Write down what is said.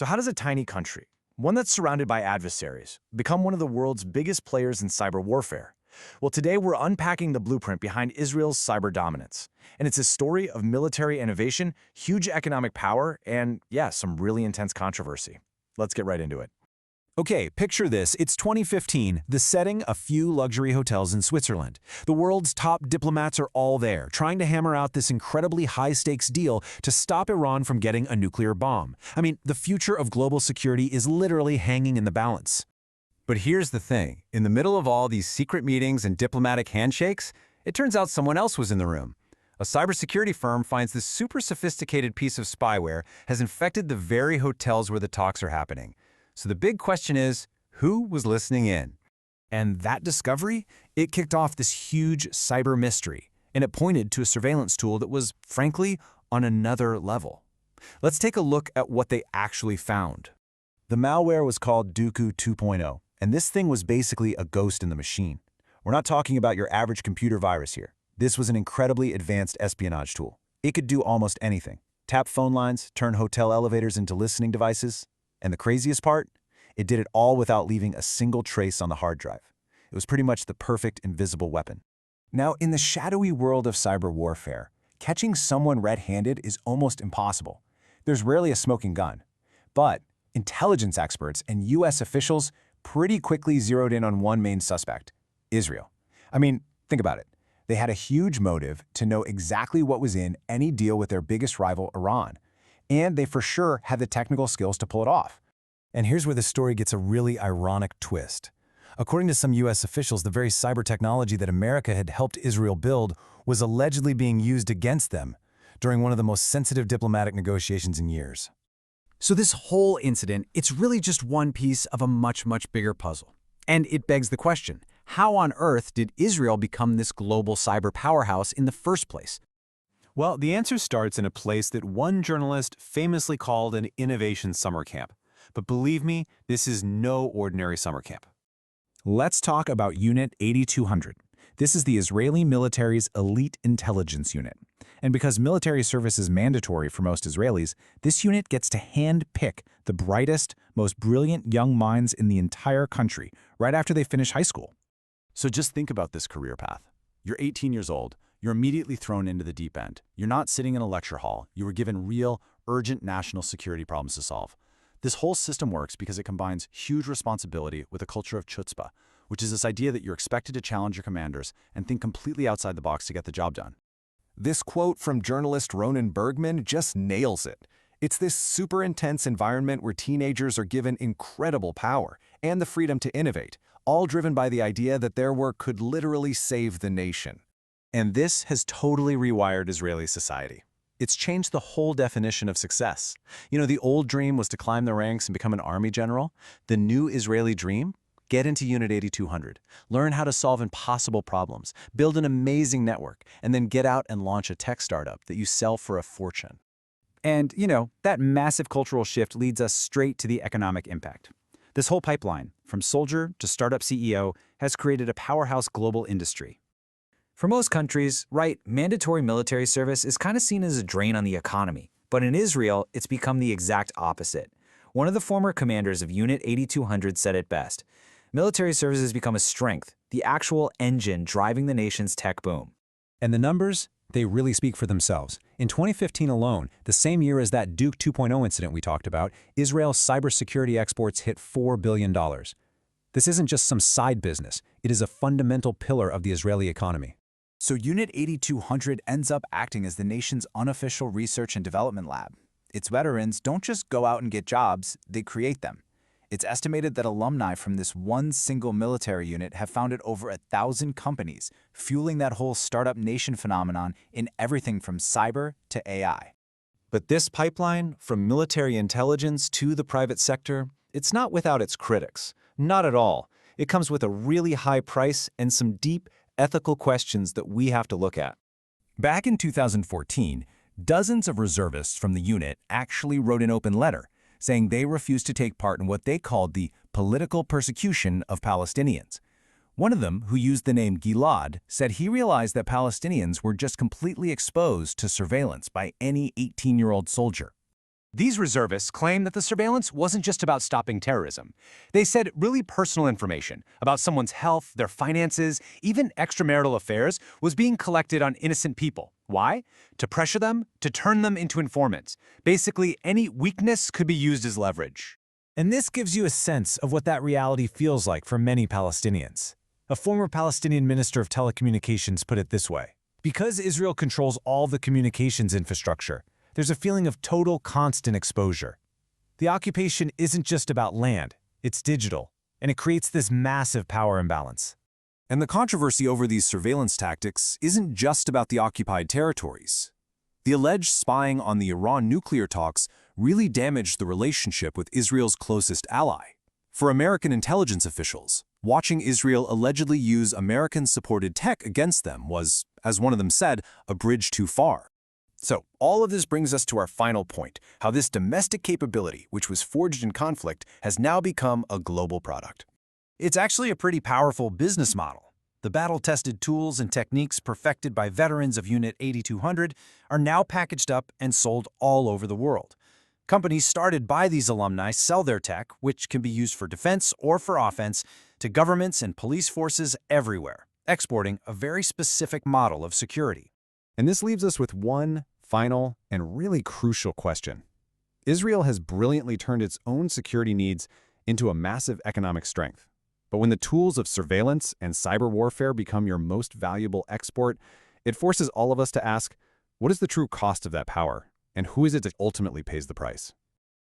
So how does a tiny country, one that's surrounded by adversaries, become one of the world's biggest players in cyber warfare? Well, today we're unpacking the blueprint behind Israel's cyber dominance. And it's a story of military innovation, huge economic power, and, yeah, some really intense controversy. Let's get right into it. Okay, picture this. It's 2015, the setting, a few luxury hotels in Switzerland. The world's top diplomats are all there, trying to hammer out this incredibly high-stakes deal to stop Iran from getting a nuclear bomb. I mean, the future of global security is literally hanging in the balance. But here's the thing. In the middle of all these secret meetings and diplomatic handshakes, it turns out someone else was in the room. A cybersecurity firm finds this super sophisticated piece of spyware has infected the very hotels where the talks are happening. So the big question is, who was listening in? And that discovery, it kicked off this huge cyber mystery, and it pointed to a surveillance tool that was, frankly, on another level. Let's take a look at what they actually found. The malware was called Duku 2.0, and this thing was basically a ghost in the machine. We're not talking about your average computer virus here. This was an incredibly advanced espionage tool. It could do almost anything. Tap phone lines, turn hotel elevators into listening devices. And the craziest part? It did it all without leaving a single trace on the hard drive. It was pretty much the perfect invisible weapon. Now, in the shadowy world of cyber warfare, catching someone red-handed is almost impossible. There's rarely a smoking gun. But intelligence experts and US officials pretty quickly zeroed in on one main suspect, Israel. I mean, think about it. They had a huge motive to know exactly what was in any deal with their biggest rival, Iran. And they for sure had the technical skills to pull it off. And here's where the story gets a really ironic twist. According to some US officials, the very cyber technology that America had helped Israel build was allegedly being used against them during one of the most sensitive diplomatic negotiations in years. So this whole incident, it's really just one piece of a much bigger puzzle. And it begs the question, how on earth did Israel become this global cyber powerhouse in the first place? Well, the answer starts in a place that one journalist famously called an innovation summer camp. But believe me, this is no ordinary summer camp. Let's talk about Unit 8200. This is the Israeli military's elite intelligence unit. And because military service is mandatory for most Israelis, this unit gets to hand-pick the brightest, most brilliant young minds in the entire country right after they finish high school. So just think about this career path. You're 18 years old. You're immediately thrown into the deep end. You're not sitting in a lecture hall. You were given real, urgent national security problems to solve. This whole system works because it combines huge responsibility with a culture of chutzpah, which is this idea that you're expected to challenge your commanders and think completely outside the box to get the job done. This quote from journalist Ronan Bergman just nails it. It's this super intense environment where teenagers are given incredible power and the freedom to innovate, all driven by the idea that their work could literally save the nation. And this has totally rewired Israeli society. It's changed the whole definition of success. You know, the old dream was to climb the ranks and become an army general. The new Israeli dream? Get into Unit 8200, learn how to solve impossible problems, build an amazing network, and then get out and launch a tech startup that you sell for a fortune. And, that massive cultural shift leads us straight to the economic impact. This whole pipeline, from soldier to startup CEO, has created a powerhouse global industry. For most countries, mandatory military service is kind of seen as a drain on the economy. But in Israel, it's become the exact opposite. One of the former commanders of Unit 8200 said it best. Military service has become a strength, the actual engine driving the nation's tech boom. And the numbers, they really speak for themselves. In 2015 alone, the same year as that Duke 2.0 incident we talked about, Israel's cybersecurity exports hit $4 billion. This isn't just some side business. It is a fundamental pillar of the Israeli economy. So Unit 8200 ends up acting as the nation's unofficial research and development lab. Its veterans don't just go out and get jobs, they create them. It's estimated that alumni from this one single military unit have founded over 1,000 companies, fueling that whole startup nation phenomenon in everything from cyber to AI. But this pipeline, from military intelligence to the private sector, it's not without its critics. Not at all. It comes with a really high price and some deep, ethical questions that we have to look at. Back in 2014, dozens of reservists from the unit actually wrote an open letter saying they refused to take part in what they called the political persecution of Palestinians. One of them, who used the name Gilad, said he realized that Palestinians were just completely exposed to surveillance by any 18-year-old soldier. These reservists claim that the surveillance wasn't just about stopping terrorism. They said really personal information about someone's health, their finances, even extramarital affairs was being collected on innocent people. Why? To pressure them, to turn them into informants. Basically, any weakness could be used as leverage. And this gives you a sense of what that reality feels like for many Palestinians. A former Palestinian minister of telecommunications put it this way: because Israel controls all the communications infrastructure, there's a feeling of total constant exposure. The occupation isn't just about land, it's digital, and it creates this massive power imbalance. And the controversy over these surveillance tactics isn't just about the occupied territories. The alleged spying on the Iran nuclear talks really damaged the relationship with Israel's closest ally. For American intelligence officials, watching Israel allegedly use American-supported tech against them was, as one of them said, a bridge too far. So, all of this brings us to our final point, how this domestic capability, which was forged in conflict, has now become a global product. It's actually a pretty powerful business model. The battle-tested tools and techniques perfected by veterans of Unit 8200 are now packaged up and sold all over the world. Companies started by these alumni sell their tech, which can be used for defense or for offense, to governments and police forces everywhere, exporting a very specific model of security. And this leaves us with one final and really crucial question. Israel has brilliantly turned its own security needs into a massive economic strength. But when the tools of surveillance and cyber warfare become your most valuable export, it forces all of us to ask, what is the true cost of that power, and who is it that ultimately pays the price?